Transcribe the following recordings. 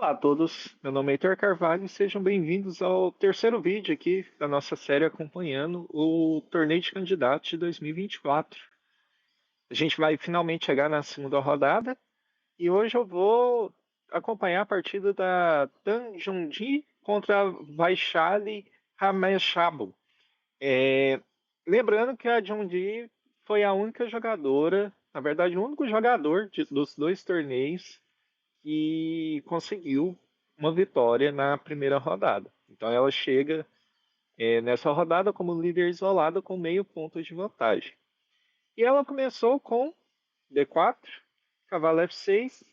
Olá a todos, meu nome é Heitor Carvalho e sejam bem-vindos ao terceiro vídeo aqui da nossa série acompanhando o Torneio de Candidatos de 2024. A gente vai finalmente chegar na segunda rodada e hoje eu vou acompanhar a partida da Tanjunji contra Vaishali Rameshabo. Lembrando que a Junji foi a única jogadora, na verdade o único jogador dos dois torneios que conseguiu uma vitória na primeira rodada. Então ela chega nessa rodada como líder isolada com meio ponto de vantagem. E ela começou com D4, cavalo F6,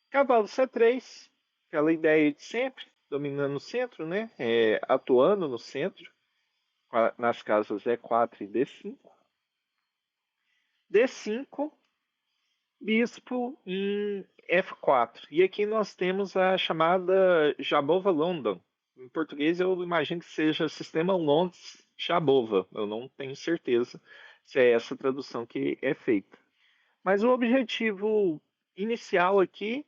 cavalo C3, aquela ideia de sempre, dominando o centro, né? Atuando no centro, nas casas E4 e D5. D5, bispo em F4. E aqui nós temos a chamada Jabova London. Em português eu imagino que seja Sistema Londres Jabova. Eu não tenho certeza se é essa tradução que é feita. Mas o objetivo inicial aqui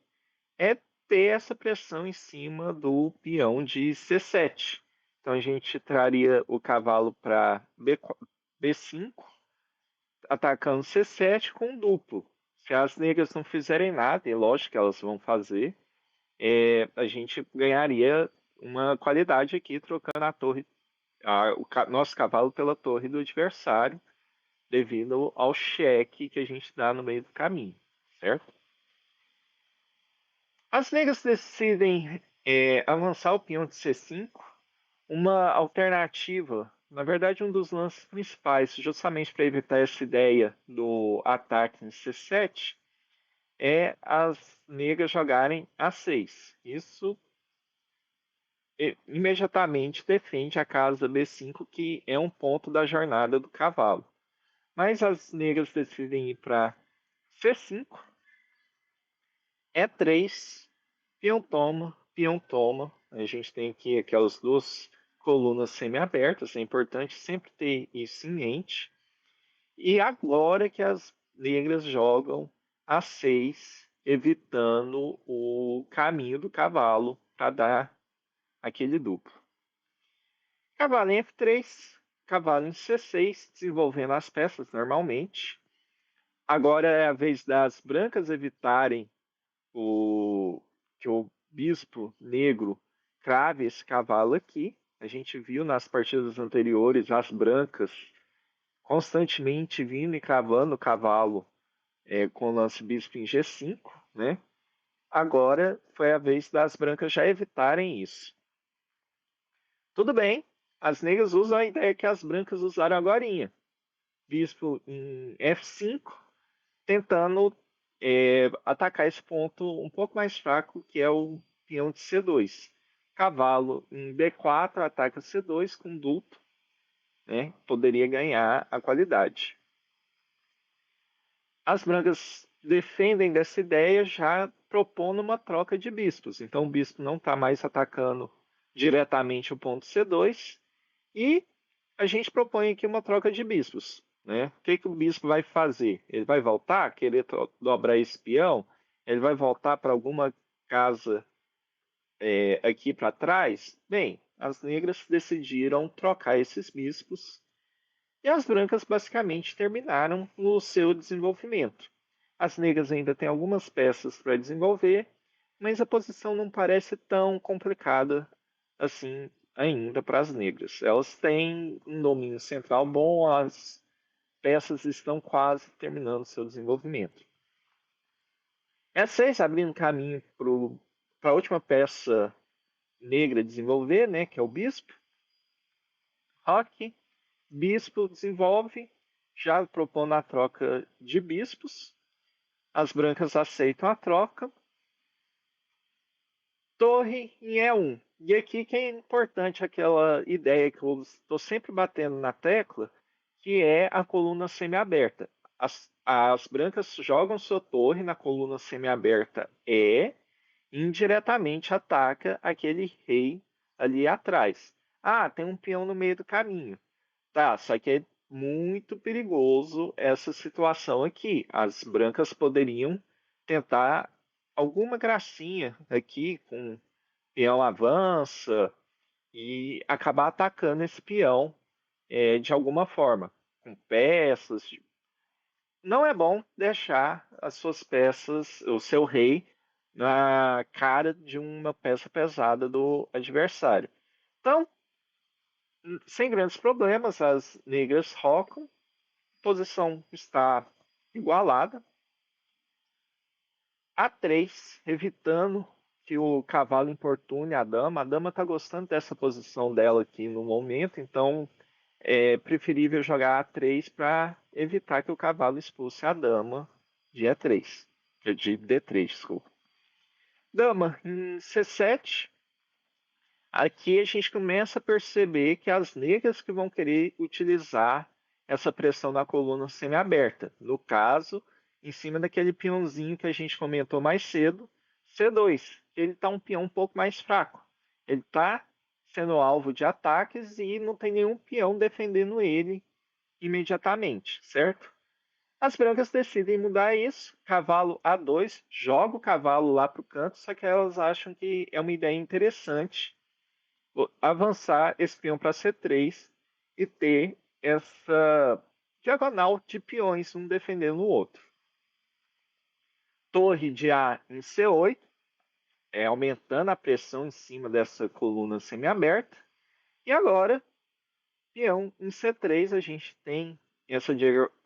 é ter essa pressão em cima do peão de C7. Então a gente traria o cavalo para B5, atacando C7 com duplo. Se as negras não fizerem nada, e lógico que elas vão fazer, a gente ganharia uma qualidade aqui trocando a torre, nosso cavalo pela torre do adversário, devido ao cheque que a gente dá no meio do caminho, certo? As negras decidem avançar o peão de C5, uma alternativa, na verdade um dos lances principais, justamente para evitar essa ideia do ataque em C7, é as negras jogarem A6. Isso imediatamente defende a casa B5, que é um ponto da jornada do cavalo. Mas as negras decidem ir para C5, E3, peão toma. A gente tem aqui aquelas duas colunas semi-abertas, é importante sempre ter isso em mente. E agora que as negras jogam A6, evitando o caminho do cavalo para dar aquele duplo. Cavalo em F3, cavalo em C6, desenvolvendo as peças normalmente. Agora é a vez das brancas evitarem que o bispo negro crave esse cavalo aqui. A gente viu nas partidas anteriores as brancas constantemente vindo e cravando o cavalo com o lance bispo em G5, né? Agora foi a vez das brancas já evitarem isso. Tudo bem, as negras usam a ideia que as brancas usaram agorinha. Bispo em F5, tentando atacar esse ponto um pouco mais fraco, que é o peão de C2. Cavalo em B4, ataca C2 com duplo, né? Poderia ganhar a qualidade. As brancas defendem dessa ideia já propondo uma troca de bispos. Então o bispo não está mais atacando diretamente o ponto C2 e a gente propõe aqui uma troca de bispos. Né? O que o bispo vai fazer? Ele vai voltar, querer dobrar esse peão? Ele vai voltar para alguma casa aqui para trás? Bem, as negras decidiram trocar esses bispos e as brancas basicamente terminaram o seu desenvolvimento. As negras ainda têm algumas peças para desenvolver, mas a posição não parece tão complicada assim ainda para as negras. Elas têm um domínio central bom, as peças estão quase terminando seu desenvolvimento. E6 abrindo caminho para a última peça negra desenvolver, né, que é o bispo. Roque, bispo desenvolve, já propondo a troca de bispos. As brancas aceitam a troca. Torre em E1. E aqui que é importante aquela ideia que eu estou sempre batendo na tecla, que é a coluna semiaberta. As brancas jogam sua torre na coluna semiaberta E, indiretamente ataca aquele rei ali atrás. Ah, tem um peão no meio do caminho. Tá, só que é muito perigoso essa situação aqui. As brancas poderiam tentar alguma gracinha aqui com peão avança e acabar atacando esse peão de alguma forma, com peças. Não é bom deixar as suas peças, o seu rei, na cara de uma peça pesada do adversário. Então, sem grandes problemas, as negras rocam, a posição está igualada, A3, evitando que o cavalo importune a dama. A dama está gostando dessa posição dela aqui no momento, então é preferível jogar A3 para evitar que o cavalo expulse a dama de E3, de D3, desculpa. Dama em C7, aqui a gente começa a perceber que as negras que vão querer utilizar essa pressão na coluna semiaberta. No caso, em cima daquele peãozinho que a gente comentou mais cedo, C2. Ele está um peão um pouco mais fraco. Ele está sendo alvo de ataques e não tem nenhum peão defendendo ele imediatamente, certo? As brancas decidem mudar isso. Cavalo A2, joga o cavalo lá para o canto, só que elas acham que é uma ideia interessante avançar esse peão para C3 e ter essa diagonal de peões, um defendendo o outro. Torre de A em C8, aumentando a pressão em cima dessa coluna semiaberta. E agora, peão em C3, a gente tem essa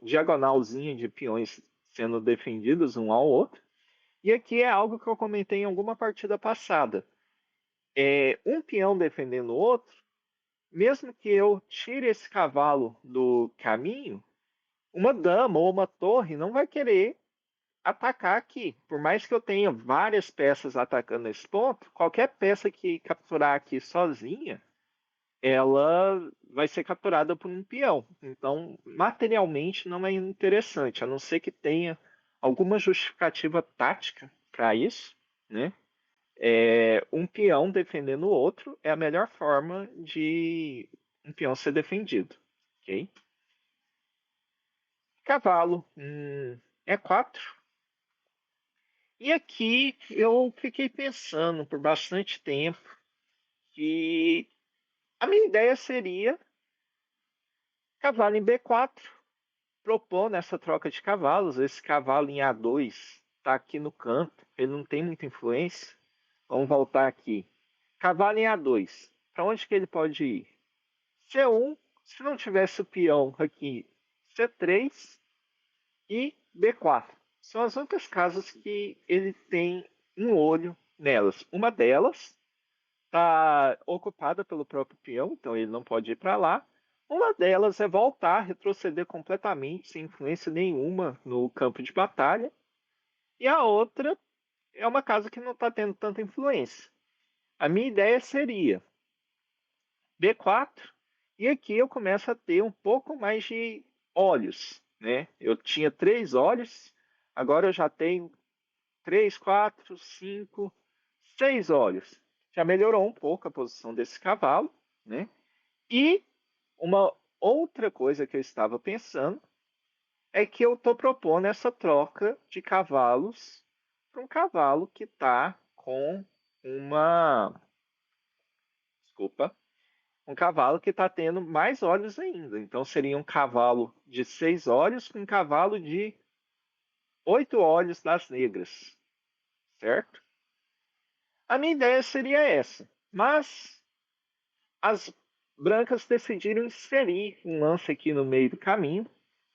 diagonalzinha de peões sendo defendidos um ao outro. E aqui é algo que eu comentei em alguma partida passada. Um peão defendendo o outro, mesmo que eu tire esse cavalo do caminho, uma dama ou uma torre não vai querer atacar aqui. Por mais que eu tenha várias peças atacando esse ponto, qualquer peça que capturar aqui sozinha, ela vai ser capturada por um peão. Então, materialmente não é interessante, a não ser que tenha alguma justificativa tática para isso, né? Um peão defendendo o outro é a melhor forma de um peão ser defendido, ok? Cavalo, E4. E aqui eu fiquei pensando por bastante tempo que a minha ideia seria cavalo em B4, propor nessa troca de cavalos. Esse cavalo em A2 está aqui no canto, ele não tem muita influência. Vamos voltar aqui. Cavalo em A2, para onde que ele pode ir? C1, se não tivesse o peão aqui, C3 e B4. São as únicas casas que ele tem um olho nelas. Uma delas está ocupada pelo próprio peão, então ele não pode ir para lá. Uma delas é voltar, retroceder completamente, sem influência nenhuma no campo de batalha. E a outra é uma casa que não está tendo tanta influência. A minha ideia seria B4, e aqui eu começo a ter um pouco mais de olhos, né? Eu tinha 3 olhos, agora eu já tenho 3, 4, 5, 6 olhos. Já melhorou um pouco a posição desse cavalo, né? E uma outra coisa que eu estava pensando é que eu estou propondo essa troca de cavalos para um cavalo que está com uma. Desculpa. Um cavalo que está tendo mais olhos ainda. Então seria um cavalo de 6 olhos com um cavalo de 8 olhos das negras, certo? A minha ideia seria essa, mas as brancas decidiram inserir um lance aqui no meio do caminho,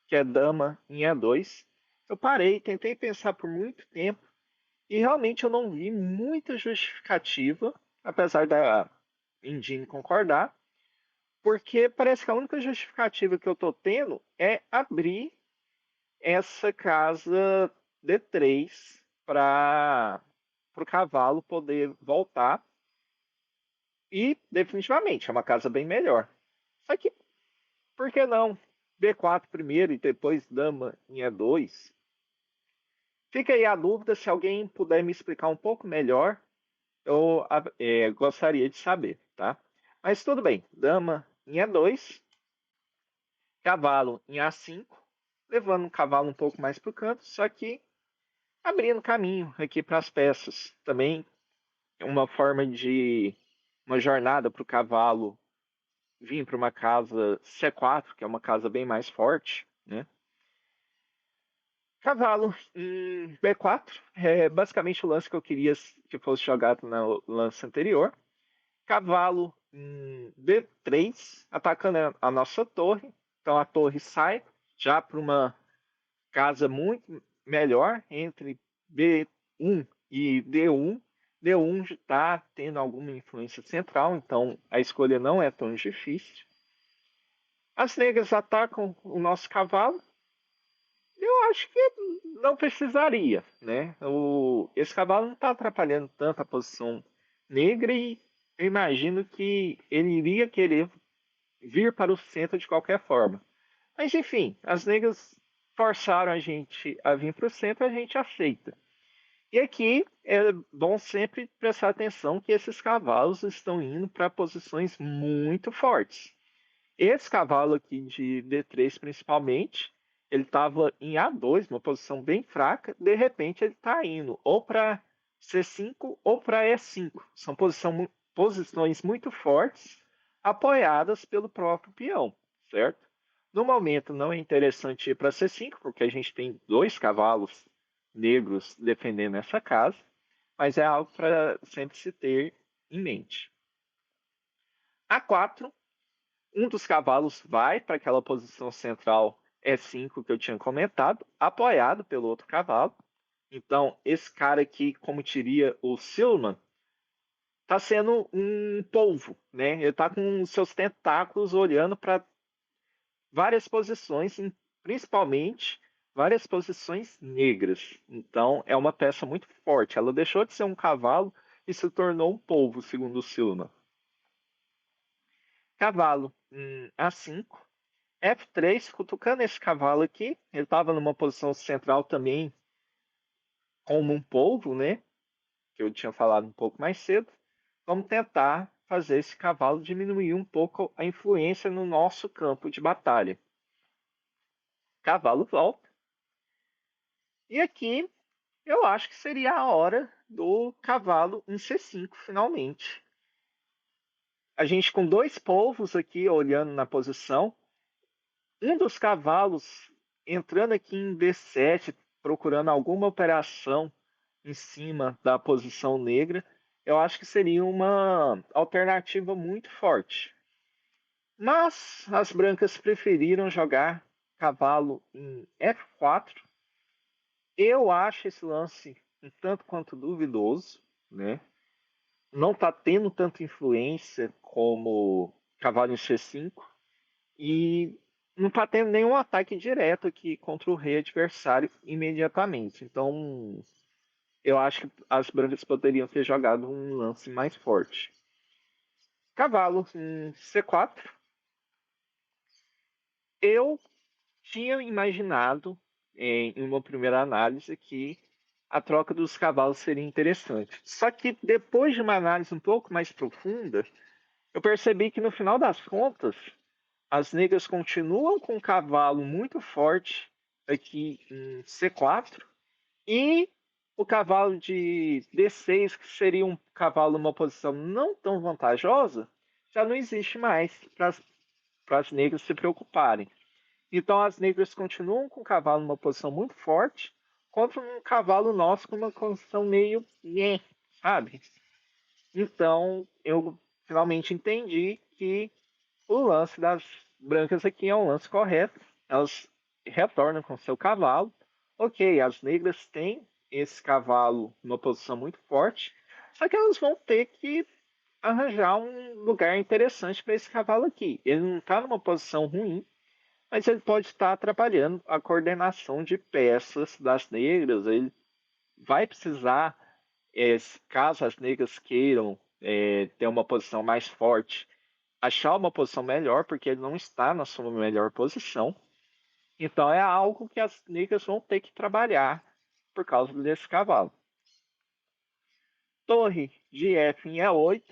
que é dama em E2. Eu parei, tentei pensar por muito tempo e realmente eu não vi muita justificativa, apesar da Indine concordar, porque parece que a única justificativa que eu estou tendo é abrir essa casa D3 para o cavalo poder voltar. E definitivamente é uma casa bem melhor. Só que, por que não B4 primeiro e depois dama em E2? Fica aí a dúvida, se alguém puder me explicar um pouco melhor, eu gostaria de saber, tá? Mas tudo bem, dama em E2, cavalo em A5, levando o cavalo um pouco mais para o canto, só que abrindo caminho aqui para as peças. Também é uma forma de uma jornada para o cavalo vir para uma casa C4, que é uma casa bem mais forte, né? Cavalo em B4 é basicamente o lance que eu queria que fosse jogado no lance anterior. Cavalo em B3, atacando a nossa torre. Então a torre sai já para uma casa muito melhor entre B1 e D1. D1 está tendo alguma influência central, então a escolha não é tão difícil. As negras atacam o nosso cavalo. Eu acho que não precisaria, né? Esse cavalo não está atrapalhando tanto a posição negra e eu imagino que ele iria querer vir para o centro de qualquer forma. Mas enfim, as negras forçaram a gente a vir para o centro, a gente aceita. E aqui é bom sempre prestar atenção que esses cavalos estão indo para posições muito fortes. Esse cavalo aqui de D3 principalmente, ele estava em A2, uma posição bem fraca, de repente ele está indo ou para C5 ou para E5. São posições muito fortes, apoiadas pelo próprio peão, certo? No momento não é interessante ir para C5, porque a gente tem dois cavalos negros defendendo essa casa, mas é algo para sempre se ter em mente. A4, um dos cavalos vai para aquela posição central E5 que eu tinha comentado, apoiado pelo outro cavalo. Então, esse cara aqui, como diria o Silman, está sendo um polvo, né? Ele está com os seus tentáculos olhando para várias posições, principalmente várias posições negras. Então, é uma peça muito forte. Ela deixou de ser um cavalo e se tornou um polvo, segundo o Silman. Cavalo A5. F3, cutucando esse cavalo aqui. Ele estava numa posição central também, como um polvo, né? Que eu tinha falado um pouco mais cedo. Vamos tentar fazer esse cavalo diminuir um pouco a influência no nosso campo de batalha. Cavalo volta. E aqui eu acho que seria a hora do cavalo em C5, finalmente. A gente com dois polvos aqui olhando na posição. Um dos cavalos entrando aqui em D7, procurando alguma operação em cima da posição negra, eu acho que seria uma alternativa muito forte. Mas as brancas preferiram jogar cavalo em F4. Eu acho esse lance um tanto quanto duvidoso, né? Não está tendo tanta influência como cavalo em C5 e não está tendo nenhum ataque direto aqui contra o rei adversário imediatamente. Então, eu acho que as brancas poderiam ter jogado um lance mais forte. Cavalo em C4. Eu tinha imaginado, em uma primeira análise, que a troca dos cavalos seria interessante. Só que depois de uma análise um pouco mais profunda, eu percebi que no final das contas, as negras continuam com um cavalo muito forte aqui em C4 e o cavalo de D6, que seria um cavalo numa posição não tão vantajosa, já não existe mais para as negras se preocuparem. Então as negras continuam com o cavalo numa posição muito forte contra um cavalo nosso com uma posição meio, sabe? Então eu finalmente entendi que o lance das brancas aqui é um lance correto. Elas retornam com seu cavalo. Ok, as negras têm esse cavalo numa posição muito forte, só que elas vão ter que arranjar um lugar interessante para esse cavalo aqui. Ele não está numa posição ruim, mas ele pode estar atrapalhando a coordenação de peças das negras. Ele vai precisar, caso as negras queiram ter uma posição mais forte, achar uma posição melhor, porque ele não está na sua melhor posição. Então é algo que as negras vão ter que trabalhar por causa desse cavalo. Torre de F em E8,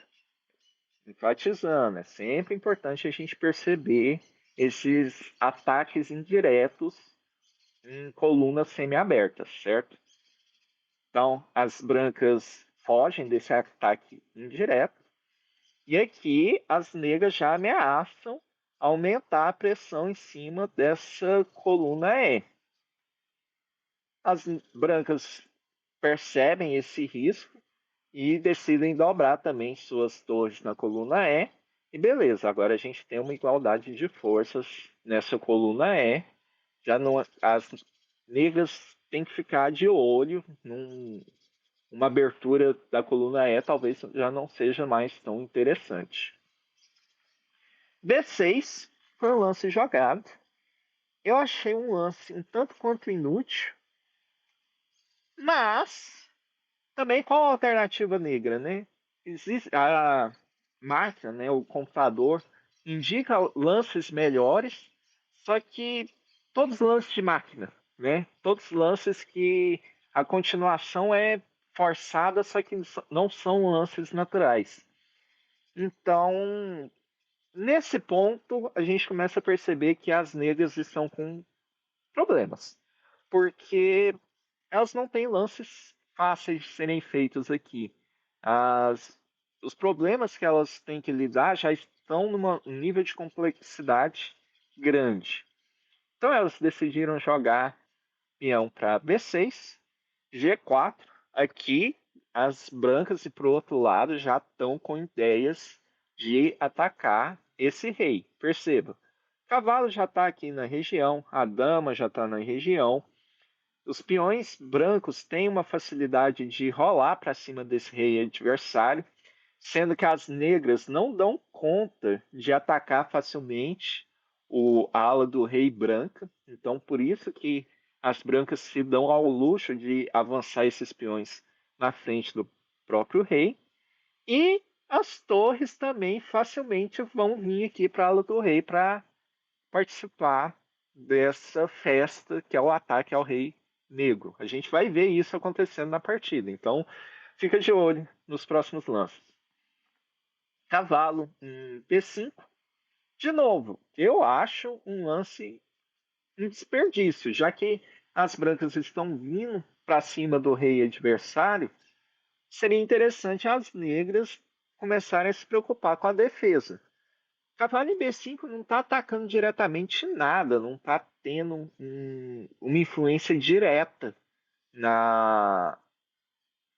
enfatizando, é sempre importante a gente perceber esses ataques indiretos em colunas semi-abertas, certo? Então, as brancas fogem desse ataque indireto. E aqui as negras já ameaçam aumentar a pressão em cima dessa coluna E. As brancas percebem esse risco e decidem dobrar também suas torres na coluna E. E beleza, agora a gente tem uma igualdade de forças nessa coluna E. Já não, as negras têm que ficar de olho uma abertura da coluna E, talvez já não seja mais tão interessante. B6 foi um lance jogado. Eu achei um lance um tanto quanto inútil, mas também qual a alternativa negra, né? Existe a máquina, né, o computador indica lances melhores, só que todos lances de máquina, né? Todos lances que a continuação é forçada, só que não são lances naturais. Então, nesse ponto, a gente começa a perceber que as negras estão com problemas, porque elas não têm lances fáceis de serem feitos aqui. As, os problemas que elas têm que lidar já estão num nível de complexidade grande. Então elas decidiram jogar peão para B6, G4. Aqui as brancas e para o outro lado já estão com ideias de atacar esse rei. Perceba, o cavalo já está aqui na região, a dama já está na região. Os peões brancos têm uma facilidade de rolar para cima desse rei adversário, sendo que as negras não dão conta de atacar facilmente o ala do rei branca. Então, por isso que as brancas se dão ao luxo de avançar esses peões na frente do próprio rei. E as torres também facilmente vão vir aqui para a ala do rei para participar dessa festa que é o ataque ao rei negro. A gente vai ver isso acontecendo na partida. Então, fica de olho nos próximos lances. Cavalo em P5. De novo, eu acho um lance um desperdício, já que as brancas estão vindo para cima do rei adversário. Seria interessante as negras começarem a se preocupar com a defesa. Cavalo em B5 não está atacando diretamente nada, não está tendo uma influência direta na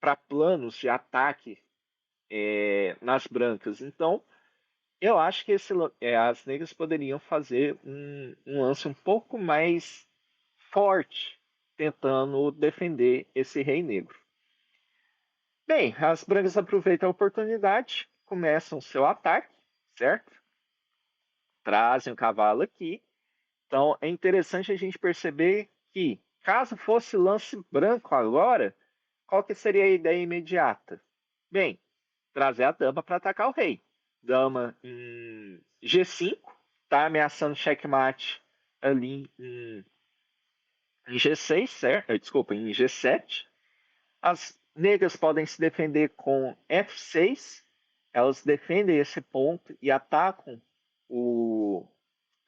para planos de ataque nas brancas. Então, eu acho que as negras poderiam fazer um lance um pouco mais forte, tentando defender esse rei negro. Bem, as brancas aproveitam a oportunidade, começam seu ataque, certo? Trazem o cavalo aqui. Então é interessante a gente perceber que, caso fosse lance branco agora, qual que seria a ideia imediata? Bem, trazer a dama para atacar o rei. Dama em G5, está ameaçando checkmate ali em G6, certo? Desculpa, em G7. As negras podem se defender com F6. Elas defendem esse ponto e atacam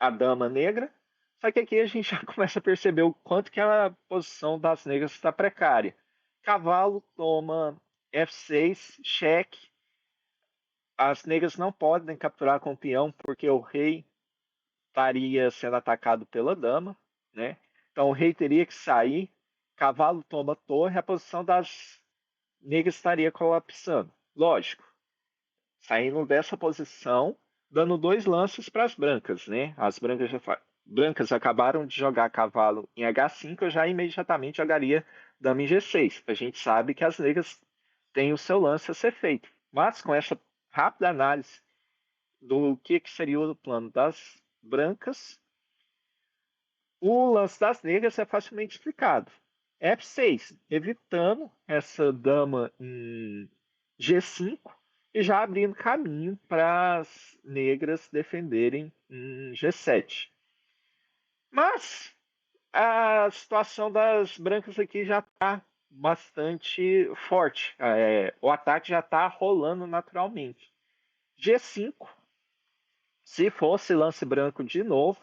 a dama negra. Só que aqui a gente já começa a perceber o quanto que a posição das negras está precária. Cavalo toma F6, cheque. As negras não podem capturar com o peão porque o rei estaria sendo atacado pela dama, né? Então o rei teria que sair. Cavalo toma torre, a posição das negras estaria colapsando. Lógico, saindo dessa posição, dando dois lances para as brancas, né? As brancas acabaram de jogar cavalo em H5, eu já imediatamente jogaria dama em G6. A gente sabe que as negras têm o seu lance a ser feito. Mas com essa rápida análise do que seria o plano das brancas, o lance das negras é facilmente explicado. F6, evitando essa dama em G5 e já abrindo caminho para as negras defenderem em G7. Mas a situação das brancas aqui já está bastante forte. O ataque já está rolando naturalmente. G5, se fosse lance branco de novo,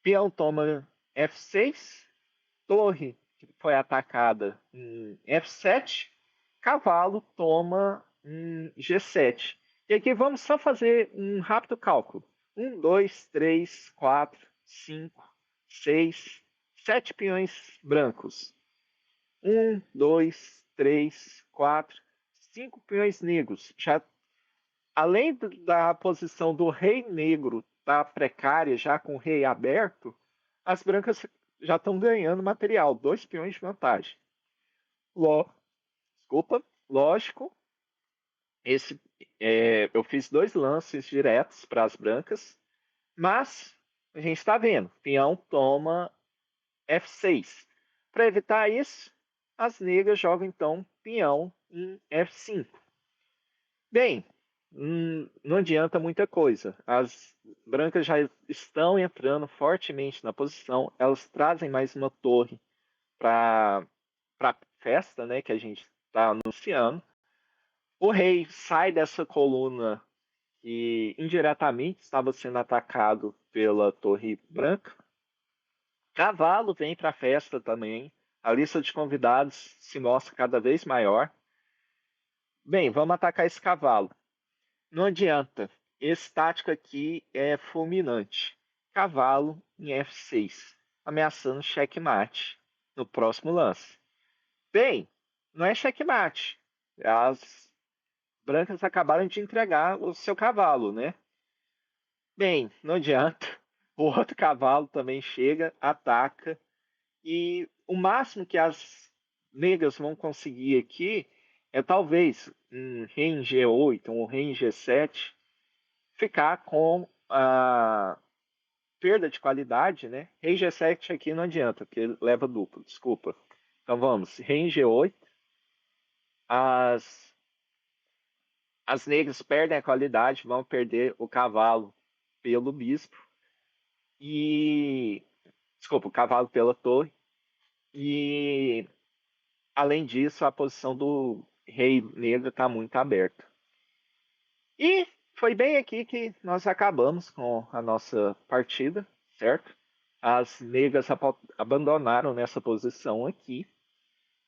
peão toma F6, torre que foi atacada em F7, cavalo toma em G7. E aqui vamos só fazer um rápido cálculo. 1, 2, 3, 4, 5, 6, 7 peões brancos. 1, 2, 3, 4, 5 peões negros. Já, além da posição do rei negro estar precária, já com o rei aberto, as brancas já estão ganhando material, 2 peões de vantagem. Desculpa, lógico, eu fiz 2 lances diretos para as brancas, mas a gente está vendo, peão toma F6. Para evitar isso, as negras jogam então peão em F5. Bem, não adianta muita coisa. As brancas já estão entrando fortemente na posição. Elas trazem mais uma torre para a festa, né, que a gente está anunciando. O rei sai dessa coluna que indiretamente estava sendo atacado pela torre branca. Cavalo vem para a festa também. A lista de convidados se mostra cada vez maior. Bem, vamos atacar esse cavalo. Não adianta. Esse tático aqui é fulminante. Cavalo em F6, ameaçando checkmate no próximo lance. Bem, não é checkmate. As brancas acabaram de entregar o seu cavalo, né? Bem, não adianta. O outro cavalo também chega, ataca. E o máximo que as negras vão conseguir aqui é talvez um rei em G8, um rei em G7, ficar com a perda de qualidade, né? Rei G7 aqui não adianta, porque leva duplo, desculpa. Então vamos, rei em G8, as, as negras perdem a qualidade, vão perder o cavalo pelo bispo, e desculpa, o cavalo pela torre, e além disso, a posição do rei negro está muito aberta. E foi bem aqui que nós acabamos com a nossa partida, certo? As negras abandonaram nessa posição aqui.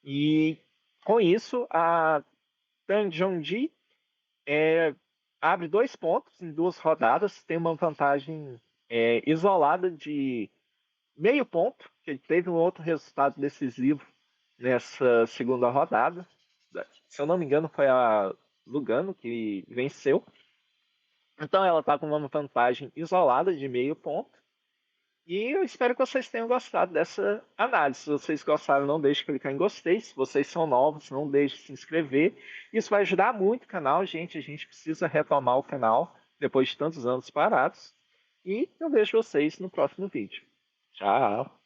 E com isso, a Tanjonji abre 2 pontos em 2 rodadas, tem uma vantagem isolada de meio ponto, que ele teve um outro resultado decisivo nessa segunda rodada. Se eu não me engano, foi a Lugano que venceu. Então ela está com uma vantagem isolada de meio ponto. E eu espero que vocês tenham gostado dessa análise. Se vocês gostaram, não deixe de clicar em gostei. Se vocês são novos, não deixe de se inscrever. Isso vai ajudar muito o canal, gente. A gente precisa retomar o canal depois de tantos anos parados. E eu vejo vocês no próximo vídeo. Tchau!